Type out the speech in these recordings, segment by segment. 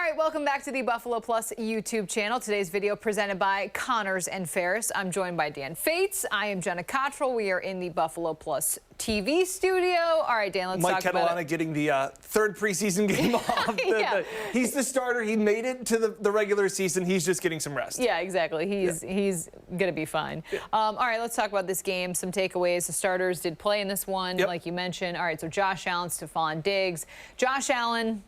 right, welcome back to the Buffalo Plus YouTube channel. Today's video presented by Connors and Ferris. I'm joined by Dan Fates. I am Jenna Cottrell. We are in the Buffalo Plus TV studio. All right, Dan, let's talk about it. Mike Ketelana getting the third preseason game off. He's the starter. He made it to the regular season. He's just getting some rest. Yeah, exactly. He's going to be fine. Yeah. All right, let's talk about this game. Some takeaways. The starters did play in this one, like you mentioned. All right, so Josh Allen, Stephon Diggs. Josh Allen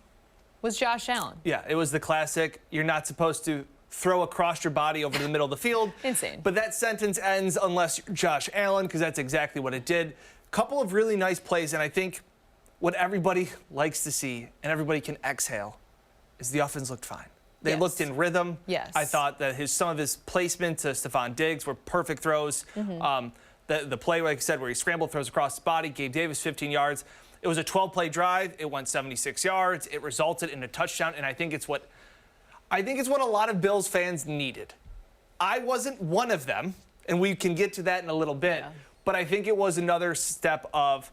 was Josh Allen. Yeah, it was the classic, you're not supposed to throw across your body over to the middle of the field. Insane. But that sentence ends unless you're Josh Allen, because that's exactly what it did. Couple of really nice plays, and I think what everybody likes to see and everybody can exhale is the offense looked fine. They looked in rhythm. Yes. I thought that some of his placement to Stephon Diggs were perfect throws. The play, like I said, where he scrambled, throws across his body, gave Davis 15 yards. It was a 12-play drive. It went 76 yards. It resulted in a touchdown, and I think it's what a lot of Bills fans needed. I wasn't one of them, and we can get to that in a little bit. Yeah. But I think it was another step of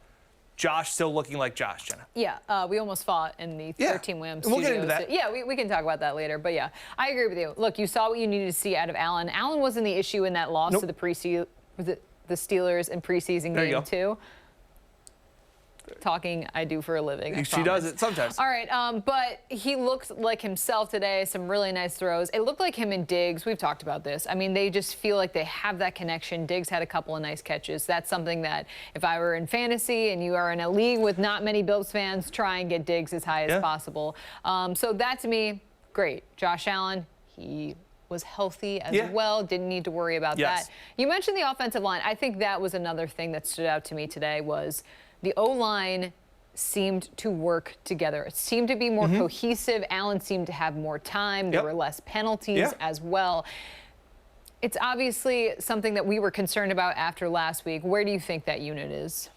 Josh still looking like Josh, Jenna. Yeah, we almost fought in the 13-win studios. We'll get into that. Yeah, we can talk about that later. But yeah, I agree with you. Look, you saw what you needed to see out of Allen. Allen wasn't the issue in that loss to the Steelers in preseason game 2. Talking I do for a living. She does it sometimes. All right, but he looked like himself today. Some really nice throws. It looked like him and Diggs. We've talked about this. I mean, they just feel like they have that connection. Diggs had a couple of nice catches. That's something that if I were in fantasy and you are in a league with not many Bills fans, try and get Diggs as high as possible. So that to me, great. Josh Allen, he was healthy as well. Didn't need to worry about that. You mentioned the offensive line. I think that was another thing that stood out to me today was the O-line seemed to work together. It seemed to be more cohesive. Allen seemed to have more time. There were less penalties as well. It's obviously something that we were concerned about after last week. Where do you think that unit is?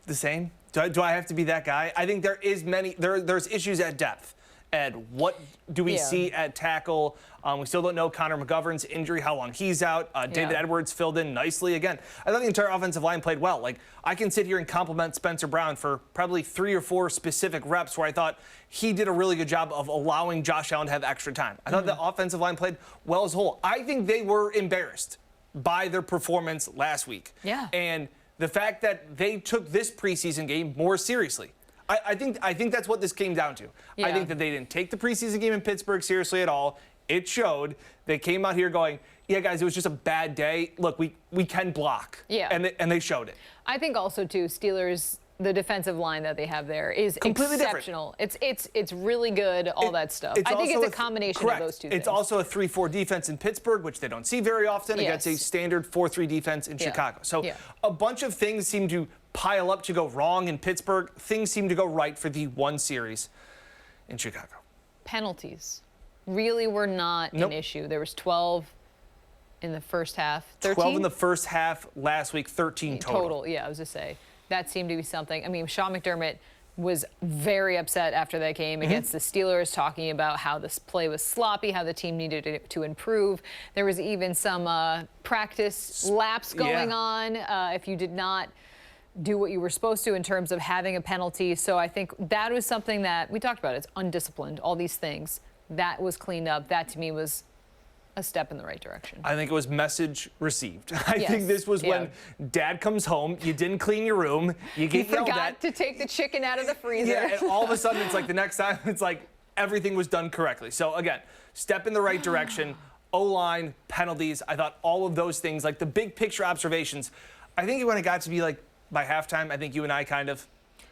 The same? Do I have to be that guy? I think there is there's issues at depth. Ed, what do we see at tackle? We still don't know Connor McGovern's injury, how long he's out. David Edwards filled in nicely. Again, I thought the entire offensive line played well. Like, I can sit here and compliment Spencer Brown for probably 3 or 4 specific reps where I thought he did a really good job of allowing Josh Allen to have extra time. I thought the offensive line played well as a whole. I think they were embarrassed by their performance last week. Yeah. And the fact that they took this preseason game more seriously. I think that's what this came down to. I think that they didn't take the preseason game in Pittsburgh seriously at all. It showed. They came out here going, yeah, guys, it was just a bad day. Look, we can block. Yeah. And they showed it. I think also, too, Steelers, the defensive line that they have there is completely exceptional. Different. It's really good, all that stuff. I think it's a combination of those two things. It's also a 3-4 defense in Pittsburgh, which they don't see very often, against a standard 4-3 defense in Chicago. So a bunch of things seem to pile up to go wrong in Pittsburgh. Things seem to go right for the one series in Chicago. Penalties really were not an issue. There was 12 in the first half. 13? 12 in the first half last week, 13 total. Yeah, I was just say that seemed to be something. I mean, Sean McDermott was very upset after that game against the Steelers, talking about how this play was sloppy, how the team needed to improve. There was even some practice laps going on if you did not do what you were supposed to in terms of having a penalty. So I think that was something that we talked about. It's undisciplined, all these things. That was cleaned up. That, to me, was a step in the right direction. I think it was message received. I think this was when Dad comes home, you didn't clean your room, you get yelled at. You forgot to take the chicken out of the freezer. And all of a sudden, it's like the next time, it's like everything was done correctly. So, again, step in the right direction. O-line, penalties, I thought all of those things, like the big picture observations, I think when it got to be like by halftime, I think you and I kind of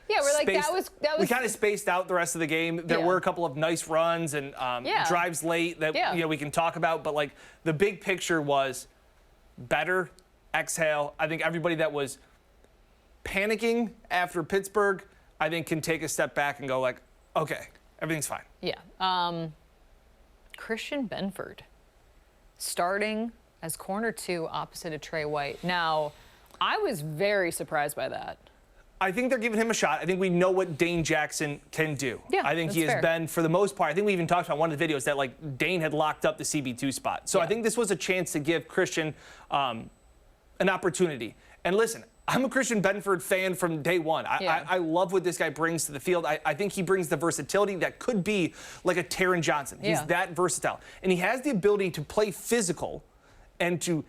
we're like, that was we kind of spaced out the rest of the game. There were a couple of nice runs and drives late that we can talk about, but like the big picture was better, exhale. I think everybody that was panicking after Pittsburgh, I think can take a step back and go like, okay, everything's fine. Yeah. Christian Benford starting as corner 2 opposite of Trey White. Now, I was very surprised by that. I think they're giving him a shot. I think we know what Dane Jackson can do. Yeah, I think he has been, for the most part, I think we even talked about one of the videos that like Dane had locked up the CB2 spot. So I think this was a chance to give Christian an opportunity. And listen, I'm a Christian Benford fan from day one. I love what this guy brings to the field. I think he brings the versatility that could be like a Taron Johnson. He's that versatile. And he has the ability to play physical and to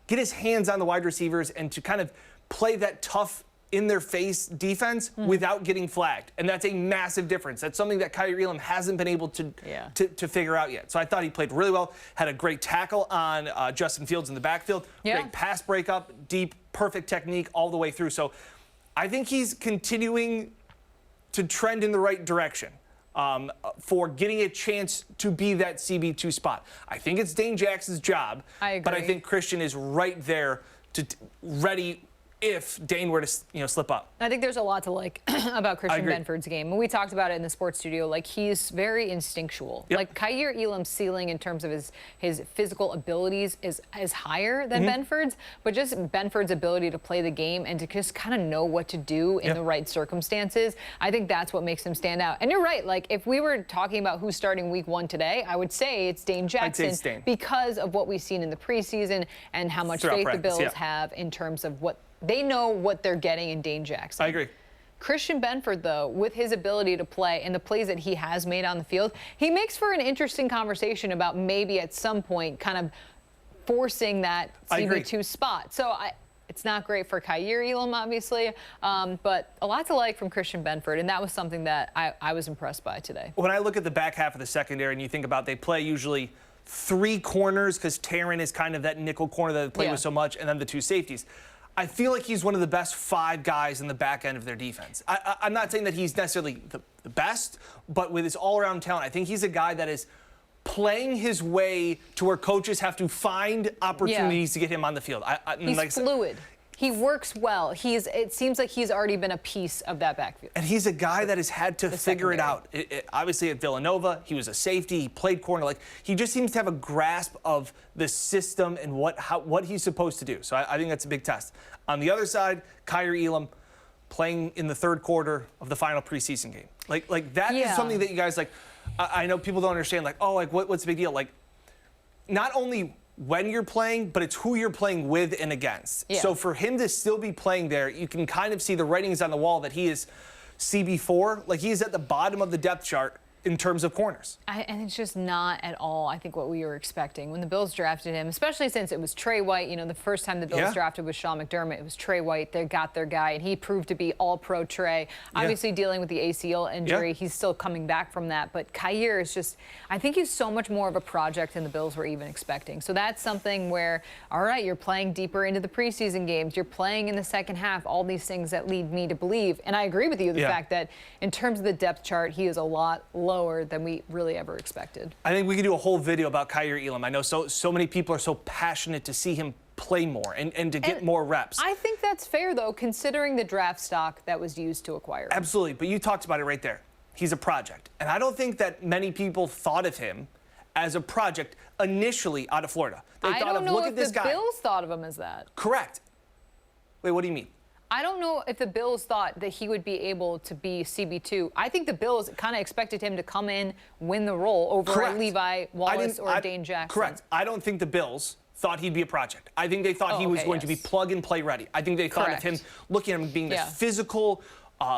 get his hands on the wide receivers and to kind of play that tough in-their-face defense without getting flagged. And that's a massive difference. That's something that Kaiir Elam hasn't been able to figure out yet. So I thought he played really well, had a great tackle on Justin Fields in the backfield, great pass breakup, deep, perfect technique all the way through. So I think he's continuing to trend in the right direction for getting a chance to be that CB2 spot. I think it's Dane Jackson's job, but I think Christian is right there ready if Dane were to, slip up. I think there's a lot to like about Christian Benford's game. When we talked about it in the sports studio, like he's very instinctual. Like Kaiir Elam's ceiling in terms of his physical abilities is higher than Benford's, but just Benford's ability to play the game and to just kind of know what to do in the right circumstances, I think that's what makes him stand out. And you're right, like if we were talking about who's starting week 1 today, I would say it's Dane Jackson because of what we've seen in the preseason and how much faith the Bills have in terms of what they know what they're getting in Dane Jackson. I agree. Christian Benford, though, with his ability to play and the plays that he has made on the field, he makes for an interesting conversation about maybe at some point kind of forcing that CB2 spot. So it's not great for Kaiir Elam, obviously, but a lot to like from Christian Benford, and that was something that I was impressed by today. When I look at the back half of the secondary and you think about they play usually 3 corners because Taron is kind of that nickel corner that they play with so much, and then the 2 safeties. I feel like he's one of the best 5 guys in the back end of their defense. I'm not saying that he's necessarily the best, but with his all-around talent, I think he's a guy that is playing his way to where coaches have to find opportunities to get him on the field. He's like fluid. He works well. It seems like he's already been a piece of that backfield. And he's a guy that has had to figure it out. Obviously, at Villanova, he was a safety. He played corner. Like he just seems to have a grasp of the system and what he's supposed to do. So I think that's a big test. On the other side, Kaiir Elam playing in the 3rd quarter of the final preseason game. Like that is something that you guys like. I know people don't understand. Like, oh, like what's the big deal? Like, not only when you're playing, but it's who you're playing with and against. So for him to still be playing there, you can kind of see the writings on the wall that he is CB4. Like he is at the bottom of the depth chart in terms of corners. And it's just not at all, I think, what we were expecting. When the Bills drafted him, especially since it was Trey White, the first time the Bills drafted was Sean McDermott, it was Trey White. They got their guy, and he proved to be all-pro Trey. Obviously dealing with the ACL injury, he's still coming back from that. But Kaiir is just, I think he's so much more of a project than the Bills were even expecting. So that's something where, all right, you're playing deeper into the preseason games. You're playing in the second half, all these things that lead me to believe. And I agree with you, the fact that in terms of the depth chart, he is a lot lower than we really ever expected. I think we could do a whole video about Kaiir Elam. I know so many people are so passionate to see him play more and to get more reps. I think that's fair, though, considering the draft stock that was used to acquire him. Absolutely, but you talked about it right there. He's a project. And I don't think that many people thought of him as a project initially out of Florida. They thought of, look at this guy. I don't know if the Bills thought of him as that. Correct. Wait, what do you mean? I don't know if the Bills thought that he would be able to be CB2. I think the Bills kind of expected him to come in, win the role over Levi Wallace or Dane Jackson. Correct. I don't think the Bills thought he'd be a project. I think they thought he was going to be plug and play ready. I think they thought of him, looking at him being this physical,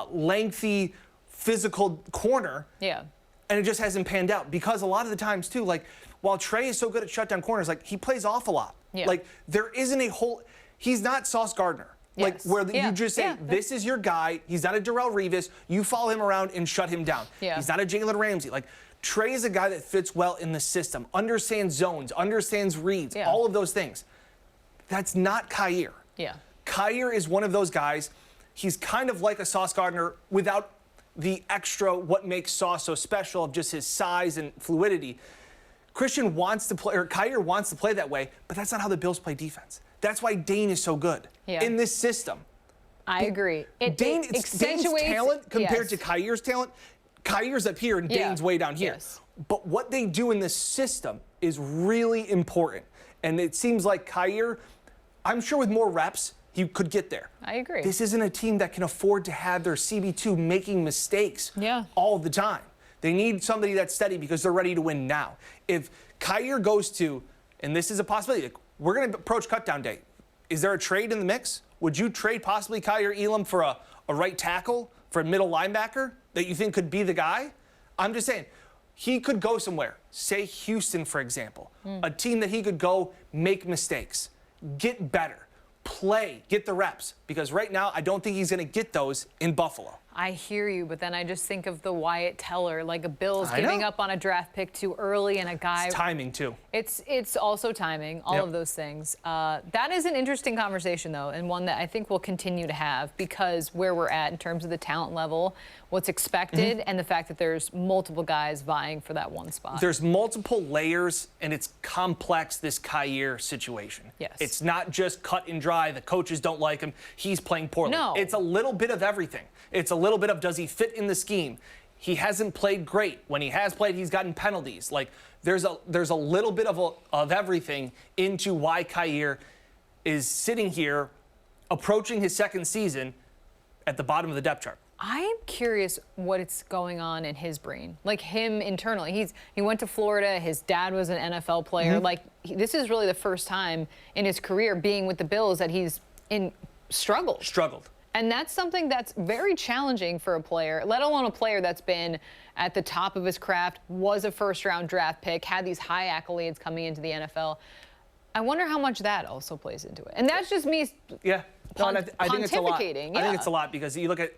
lengthy, physical corner. And it just hasn't panned out because a lot of the times, too, like, while Trey is so good at shutdown corners, like, he plays off a lot. Like, there isn't a whole – he's not Sauce Gardner. Like, where you just say, this is your guy. He's not a Darrelle Revis. You follow him around and shut him down. He's not a Jalen Ramsey. Like, Trey is a guy that fits well in the system, understands zones, understands reads, all of those things. That's not Kaiir. Kaiir is one of those guys. He's kind of like a Sauce Gardner without the extra what makes Sauce so special of just his size and fluidity. Christian wants to play, or Kaiir wants to play that way, but that's not how the Bills play defense. That's why Dane is so good in this system. I agree. Dane's talent compared to Kair's talent, Kair's up here and Dane's way down here. But what they do in this system is really important. And it seems like Kaiir, I'm sure with more reps, he could get there. I agree. This isn't a team that can afford to have their CB2 making mistakes all the time. They need somebody that's steady because they're ready to win now. If Kaiir goes to, and this is a possibility, we're going to approach cutdown day. Is there a trade in the mix Would you trade possibly Kaiir Elam for a right tackle, for a middle linebacker that you think could be the guy? I'm just saying, he could go somewhere. Say Houston, for example. A team that he could go make mistakes, get better, play, get the reps. Because right now, I don't think he's going to get those in Buffalo. I hear you, but then I just think of the Wyatt Teller, like a Bills giving up on a draft pick too early and a guy. It's timing, too. It's also timing, all of those things. That is an interesting conversation, though, and one that I think we'll continue to have because where we're at in terms of the talent level, what's expected, and the fact that there's multiple guys vying for that one spot. There's multiple layers, and it's complex, this Kaiir situation. Yes. It's not just cut and dry. The coaches don't like him. He's playing poorly. No. It's a little bit of everything. It's a little bit of, does he fit in the scheme? He hasn't played great. When he has played, he's gotten penalties. Like, there's a little bit of everything into why Kaiir is sitting here approaching his second season at the bottom of the depth chart. I'm curious what's going on in his brain, like him internally. He went to Florida. His dad was an NFL player. Like, this is really the first time in his career being with the Bills that he's struggled. And that's something that's very challenging for a player, let alone a player that's been at the top of his craft, was a first-round draft pick, had these high accolades coming into the NFL. I wonder how much that also plays into it. And that's just me I think it's a lot. pontificating. I think it's a lot because you look at,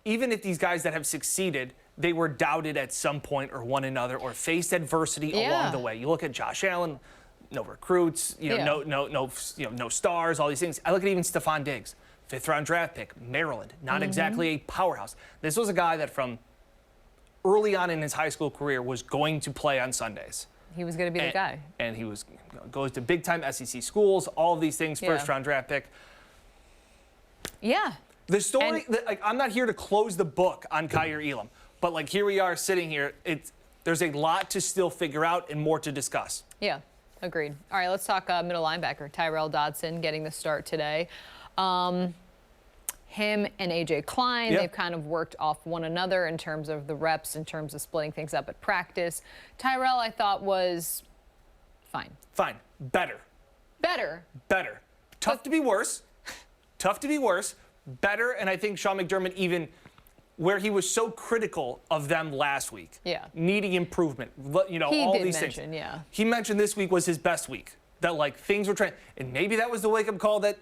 even if these guys that have succeeded, they were doubted at some point or one another or faced adversity along the way. You look at Josh Allen, no recruits, no stars, all these things. I look at even Stephon Diggs. 5th-round draft pick, Maryland, not exactly a powerhouse. This was a guy that from early on in his high school career was going to play on Sundays. He was going to be the guy. And he goes to big-time SEC schools, all of these things, first-round draft pick. Yeah. The story, I'm not here to close the book on Kaiir Elam, but like here we are sitting here, there's a lot to still figure out and more to discuss. Yeah, agreed. All right, let's talk middle linebacker. Tyrel Dodson getting the start today. Him and A.J. Klein, they've kind of worked off one another in terms of the reps, in terms of splitting things up at practice. Tyrel, I thought, was fine. Better. Tough to be worse. Better, and I think Sean McDermott, even where he was so critical of them last week, needing improvement, all these things. He mentioned this week was his best week, that like things were trying, and maybe that was the wake-up call that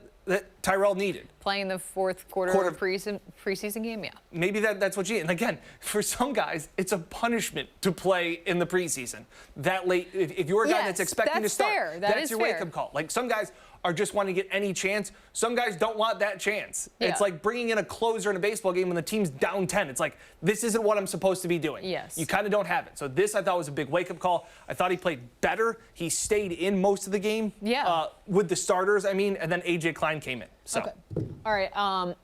Tyrel needed. Playing the fourth quarter of a preseason game, Maybe that's what you need. And again, for some guys, it's a punishment to play in the preseason that late. If you're a guy that's expecting to start, that's your wake-up call. Like, some guys are just wanting to get any chance. Some guys don't want that chance. It's like bringing in a closer in a baseball game when the team's down 10. It's like, this isn't what I'm supposed to be doing. You kind of don't have it. So this, I thought, was a big wake-up call. I thought he played better. He stayed in most of the game with the starters, and then A.J. Klein came in. So. Okay. All right.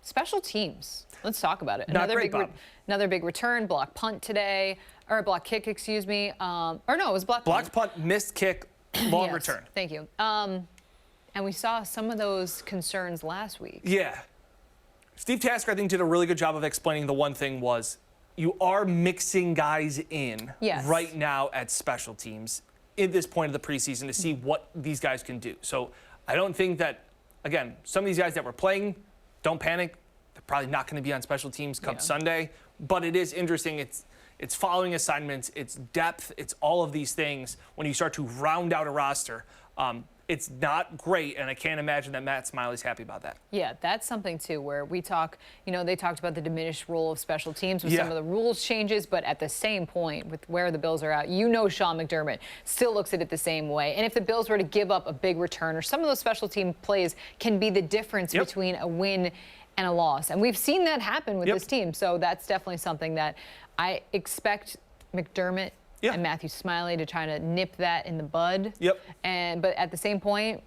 Special teams. Let's talk about it. Another big return, block punt today, or block kick, excuse me. Or no, it was block punt. Blocked punt, missed kick, long return. Thank you. And we saw some of those concerns last week. Yeah. Steve Tasker, I think, did a really good job of explaining the one thing was you are mixing guys in right now at special teams at this point of the preseason to see what these guys can do. So I don't think that, again, some of these guys that were playing, don't panic. They're probably not going to be on special teams come Sunday. But it is interesting. It's following assignments. It's depth. It's all of these things. When you start to round out a roster, it's not great, and I can't imagine that Matt Smiley's happy about that. Yeah, that's something, too, where we talk, they talked about the diminished role of special teams with some of the rules changes, but at the same point, with where the Bills are at, Sean McDermott still looks at it the same way. And if the Bills were to give up a big return, or some of those special team plays can be the difference between a win and a loss. And we've seen that happen with this team, so that's definitely something that I expect McDermott and Matthew Smiley to try to nip that in the bud. But at the same point,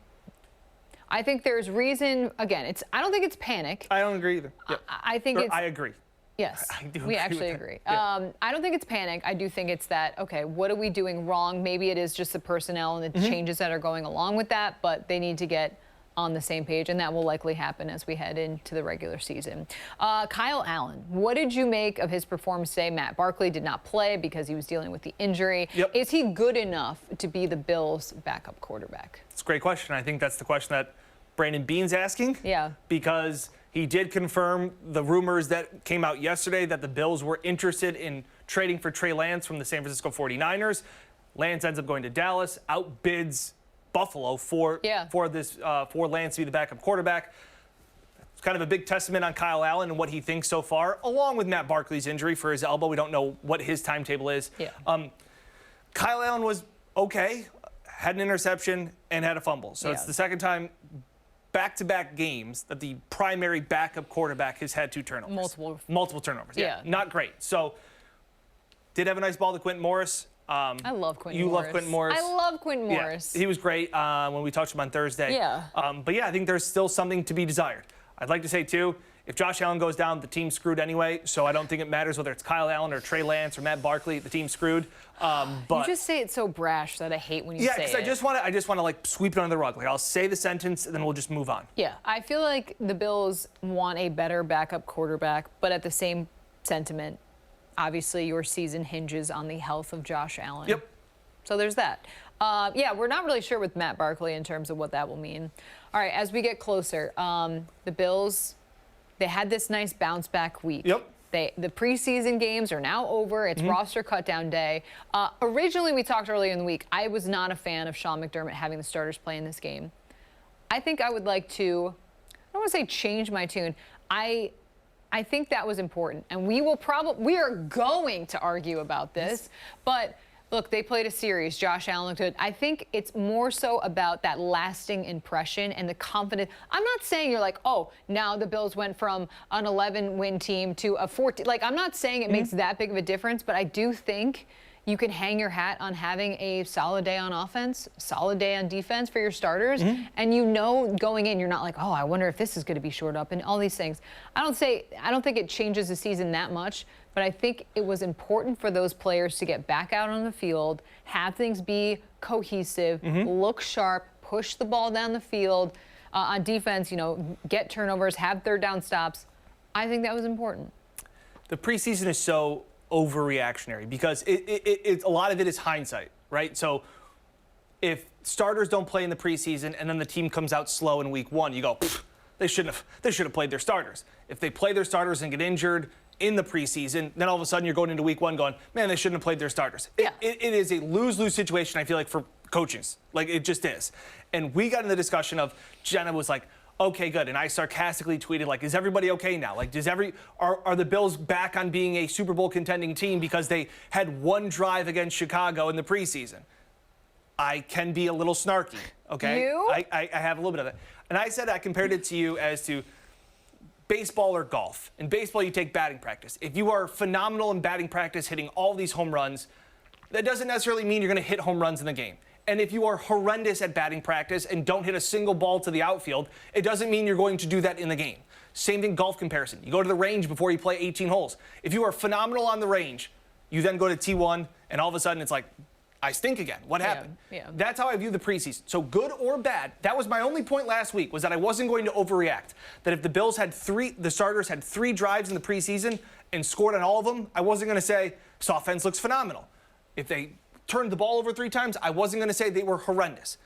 I think there's reason. Again, I don't think it's panic. I don't agree either. I think I agree. Yes, we actually agree. Yeah. I don't think it's panic. I do think it's that, okay, what are we doing wrong? Maybe it is just the personnel and the changes that are going along with that, but they need to get on the same page, and that will likely happen as we head into the regular season. Kaiir Elam, what did you make of his performance today? Matt Barkley did not play because he was dealing with the injury. Is he good enough to be the Bills' backup quarterback? It's a great question. I think that's the question that Brandon Beane's asking. Yeah. Because he did confirm the rumors that came out yesterday that the Bills were interested in trading for Trey Lance from the San Francisco 49ers. Lance ends up going to Dallas, outbids Buffalo for Lance to be the backup quarterback. It's kind of a big testament on Kaiir Elam and what he thinks so far, along with Matt Barkley's injury for his elbow. We don't know what his timetable is. Yeah. Kaiir Elam was okay, had an interception and had a fumble. So it's the second time back-to-back games that the primary backup quarterback has had 2 turnovers. Multiple turnovers. Yeah. Not great. So did have a nice ball to Quentin Morris. I love Quentin Morris. You love Quentin Morris. I love Quentin Morris. Yeah, he was great when we talked to him on Thursday. Yeah. But yeah, I think there's still something to be desired. I'd like to say, too, if Josh Allen goes down, the team's screwed anyway. So I don't think it matters whether it's Kaiir Elam or Trey Lance or Matt Barkley. The team's screwed. But you just say it so brash that I hate when you say it. Yeah, because I just want to like sweep it under the rug. Like I'll say the sentence and then we'll just move on. Yeah, I feel like the Bills want a better backup quarterback, but at the same sentiment, obviously your season hinges on the health of Josh Allen. Yep. So there's that. Yeah, we're not really sure with Matt Barkley in terms of what that will mean. All right, as we get closer, the Bills, they had this nice bounce back week. Yep. The preseason games are now over. It's roster cutdown day. Originally, we talked earlier in the week, I was not a fan of Sean McDermott having the starters play in this game. I think I would like to, I don't want to say change my tune. I think that was important. And we are going to argue about this, but look, they played a series. Josh Allen looked good. I think it's more so about that lasting impression and the confidence. I'm not saying you're like, oh, now the Bills went from an 11-win team to a 14. Like, I'm not saying it makes that big of a difference, but I do think you can hang your hat on having a solid day on offense, solid day on defense for your starters, and you know going in, you're not like, oh, I wonder if this is going to be shored up and all these things. I don't think it changes the season that much, but I think it was important for those players to get back out on the field, have things be cohesive, look sharp, push the ball down the field. On defense, get turnovers, have third down stops. I think that was important. The preseason is so overreactionary because it's a lot of it is hindsight, right? So if starters don't play in the preseason and then the team comes out slow in week 1, you go, they should have played their starters. If they play their starters and get injured in the preseason, then all of a sudden you're going into week 1 going, man, they shouldn't have played their starters. Yeah. It is a lose-lose situation, I feel like, for coaches. Like, it just is. And we got in the discussion of, Jenna was like, okay, good. And I sarcastically tweeted, like, is everybody okay now? Like, are the Bills back on being a Super Bowl contending team because they had one drive against Chicago in the preseason? I can be a little snarky, okay? You? I have a little bit of it. And I said I compared it to you as to baseball or golf. In baseball, you take batting practice. If you are phenomenal in batting practice, hitting all these home runs, that doesn't necessarily mean you're going to hit home runs in the game. And if you are horrendous at batting practice and don't hit a single ball to the outfield, it doesn't mean you're going to do that in the game. Same thing, golf comparison. You go to the range before you play 18 holes. If you are phenomenal on the range, you then go to T1, and all of a sudden it's like, I stink again. What happened? Yeah. That's how I view the preseason. So good or bad, that was my only point last week, was that I wasn't going to overreact. That if the starters had 3 drives in the preseason and scored on all of them, I wasn't going to say, this offense looks phenomenal. If they turned the ball over 3 times, I wasn't going to say they were horrendous.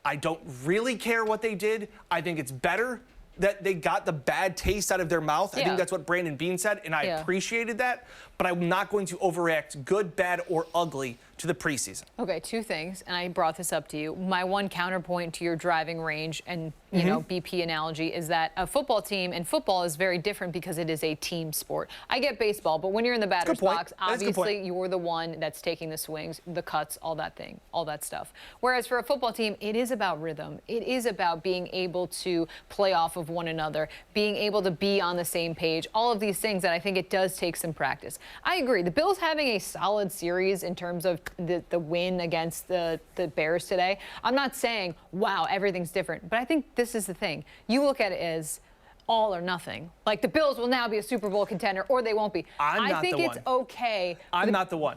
I don't really care what they did. I think it's better that they got the bad taste out of their mouth. I think that's what Brandon Beane said, and I appreciated that. But I'm not going to overreact, good, bad, or ugly, to the preseason. Okay, 2 things, and I brought this up to you. My one counterpoint to your driving range and BP analogy is that a football team, and football is very different because it is a team sport. I get baseball, but when you're in the batter's box, obviously you're the one that's taking the swings, the cuts, all that stuff. Whereas for a football team, it is about rhythm. It is about being able to play off of one another, being able to be on the same page, all of these things that I think it does take some practice. I agree. The Bills having a solid series in terms of the win against the Bears today. I'm not saying, wow, everything's different, but I think this is the thing. You look at it as all or nothing. Like, the Bills will now be a Super Bowl contender, or they won't be. I think it's okay. I'm not the one.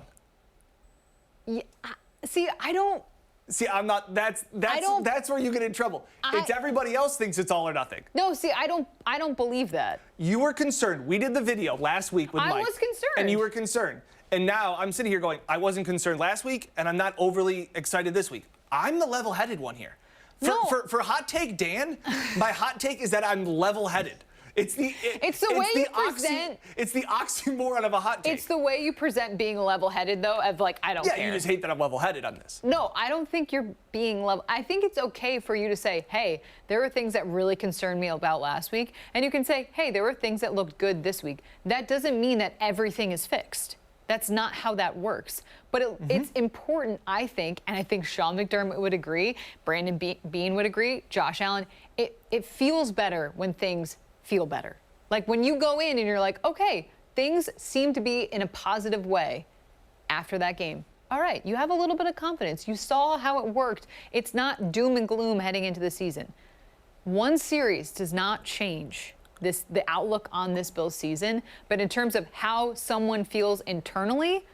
Yeah, see, I don't. See, I'm not. That's where you get in trouble. It's everybody else thinks it's all or nothing. No, see, I don't believe that. You were concerned. We did the video last week with Mike. I was concerned. And you were concerned. And now I'm sitting here going, I wasn't concerned last week, and I'm not overly excited this week. I'm the level-headed one here. For hot take Dan, my hot take is that I'm level-headed. It's the way you present. It's the oxymoron of a hot take. It's the way you present being level-headed, though, of like, I don't care. Yeah, you just hate that I'm level-headed on this. No, I don't think you're being level. I think it's okay for you to say, hey, there were things that really concerned me about last week. And you can say, hey, there were things that looked good this week. That doesn't mean that everything is fixed. That's not how that works. But it's important, I think, and I think Sean McDermott would agree, Brandon Beane would agree, Josh Allen, it feels better when things feel better. Like when you go in and you're like, okay, things seem to be in a positive way after that game. All right, you have a little bit of confidence. You saw how it worked. It's not doom and gloom heading into the season. One series does not change the outlook on this Bills season, but in terms of how someone feels internally,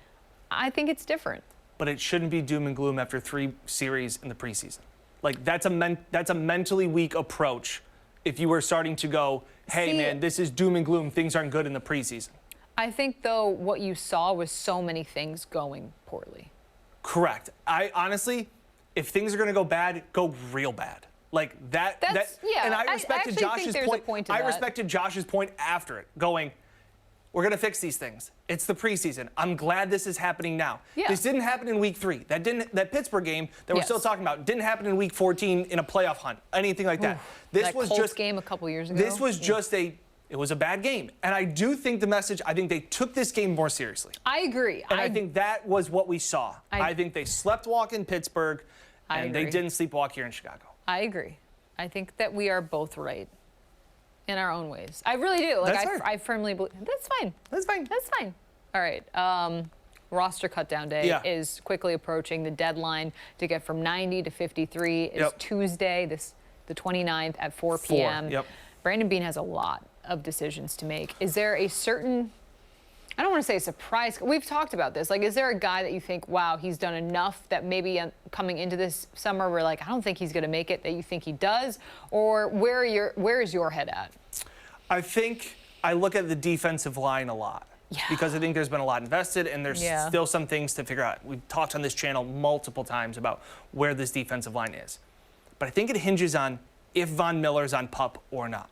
I think it's different. But it shouldn't be doom and gloom after 3 series in the preseason. Like that's a mentally weak approach if you were starting to go, hey, man, this is doom and gloom. Things aren't good in the preseason. I think, though, what you saw was so many things going poorly. Correct. I honestly, if things are going to go bad, go real bad. Like that. Yeah. And I respected Josh's point. I respected Josh's point after it, going, we're going to fix these things. It's the preseason. I'm glad this is happening now. Yeah. This didn't happen in week 3. That Pittsburgh game that we're still talking about didn't happen in week 14 in a playoff hunt, anything like that. This was Colts game a couple years ago. This was just it was a bad game. And I do think the message, I think they took this game more seriously. I agree. And I think that was what we saw. I think they sleptwalk in Pittsburgh, and they didn't sleepwalk here in Chicago. I agree. I think that we are both right in our own ways. I really do. Like I firmly believe. That's fine. That's fine. That's fine. All right. Roster cutdown day is quickly approaching. The deadline to get from 90 to 53 is Tuesday, the 29th at 4 p.m. Brandon Beane has a lot of decisions to make. Is there a certain, I don't want to say surprise, we've talked about this. Like, is there a guy that you think, wow, he's done enough that maybe coming into this summer we're like, I don't think he's going to make it, that you think he does? Or where is your head at? I think I look at the defensive line a lot. Yeah. Because I think there's been a lot invested, and there's still some things to figure out. We've talked on this channel multiple times about where this defensive line is. But I think it hinges on if Von Miller's on PUP or not.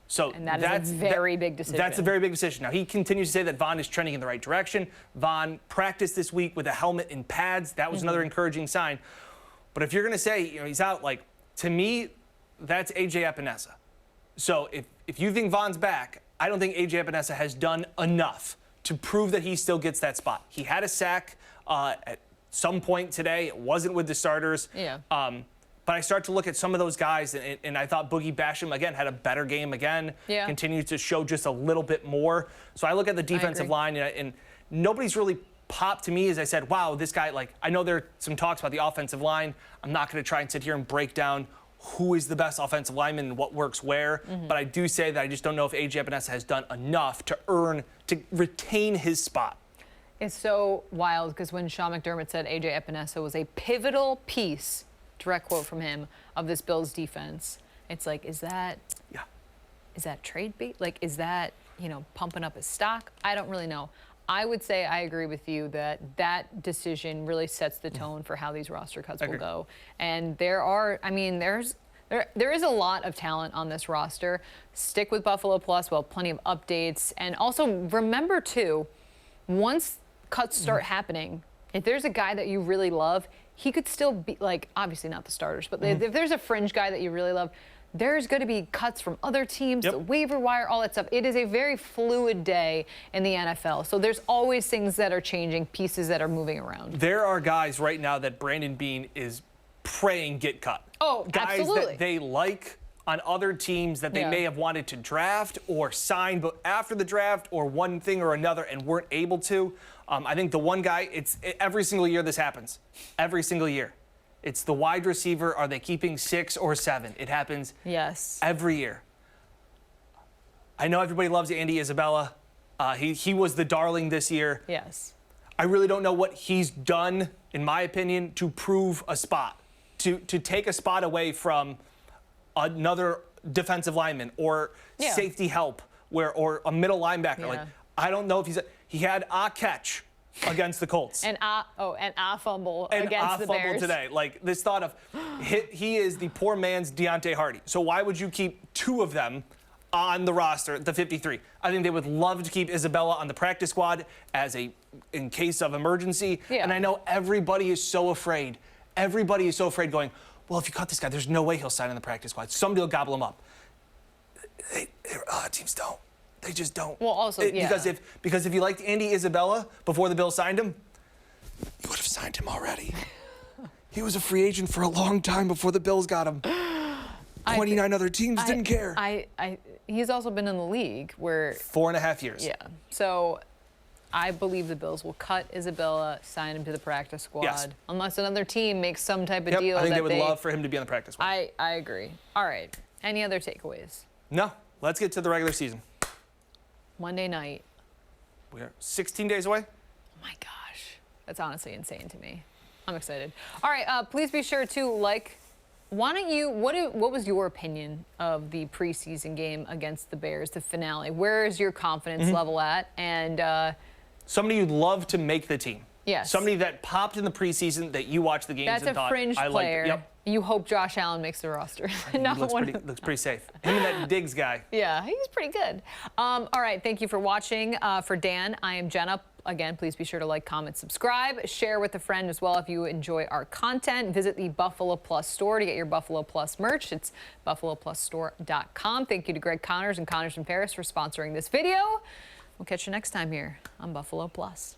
So and that's a very big decision. That's a very big decision. Now, he continues to say that Von is trending in the right direction. Von practiced this week with a helmet and pads. That was another encouraging sign. But if you're going to say, he's out, like, to me, that's A.J. Epinesa. So if you think Von's back, I don't think A.J. Epinesa has done enough to prove that he still gets that spot. He had a sack at some point today. It wasn't with the starters. Yeah. But I start to look at some of those guys, and I thought Boogie Basham, again, had a better game again. Yeah. Continues to show just a little bit more. So I look at the defensive line, and nobody's really popped to me as I said, wow, this guy, like, I know there are some talks about the offensive line. I'm not going to try and sit here and break down who is the best offensive lineman and what works where. But I do say that I just don't know if A.J. Epinesa has done enough to retain his spot. It's so wild because when Sean McDermott said A.J. Epinesa was a pivotal piece, direct quote from him, of this Bills defense, it's like, is that trade bait? Like, is that, pumping up his stock? I don't really know. I would say I agree with you that decision really sets the tone for how these roster cuts will go. And there is a lot of talent on this roster. Stick with Buffalo Plus. Well, plenty of updates. And also remember, too, once cuts start happening, if there's a guy that you really love, he could still be, like, obviously not the starters, but if there's a fringe guy that you really love, there's going to be cuts from other teams, the waiver wire, all that stuff. It is a very fluid day in the NFL. So there's always things that are changing, pieces that are moving around. There are guys right now that Brandon Beane is praying get cut. Oh, guys absolutely. That they like on other teams that they may have wanted to draft or sign but after the draft or one thing or another and weren't able to. I think the one guy, every single year this happens. Every single year. It's the wide receiver. Are they keeping 6 or 7? It happens every year. I know everybody loves Andy Isabella. He was the darling this year. Yes. I really don't know what he's done, in my opinion, to prove a spot, to take a spot away from another defensive lineman or safety help or a middle linebacker. Like, I don't know if he had a catch against the Colts. And a fumble And against the fumble Bears. today. Like this thought of he is the poor man's Deontay Hardy. So why would you keep 2 of them on the roster, the 53? I think they would love to keep Isabella on the practice squad in case of emergency. Yeah. And I know everybody is so afraid. Everybody is so afraid going, well, if you cut this guy, there's no way he'll sign on the practice squad. Somebody will gobble him up. Teams don't. They just don't. Well, also, yeah. Because if you liked Andy Isabella before the Bills signed him, you would have signed him already. He was a free agent for a long time before the Bills got him. 29 other teams didn't care. He's also been in the league where 4.5 years. Yeah. So I believe the Bills will cut Isabella, sign him to the practice squad, Yes. unless another team makes some type of deal. I think they would love for him to be on the practice squad. I agree. All right. Any other takeaways? No. Let's get to the regular season. Monday night. We're 16 days away. Oh my gosh. That's honestly insane to me. I'm excited. All right. Please be sure to like. Why don't you? What was your opinion of the preseason game against the Bears, the finale? Where is your confidence level at? And somebody you'd love to make the team. Yes. Somebody that popped in the preseason that you watched the games that's and a thought, fringe I player. liked it. Yep. You hope Josh Allen makes the roster. Not Looks pretty safe. Him and that Diggs guy. Yeah, he's pretty good. All right, thank you for watching. For Dan, I am Jenna. Again, please be sure to like, comment, subscribe, share with a friend as well if you enjoy our content. Visit the Buffalo Plus store to get your Buffalo Plus merch. It's buffaloplusstore.com. Thank you to Greg Connors and Connors in Paris for sponsoring this video. We'll catch you next time here on Buffalo Plus.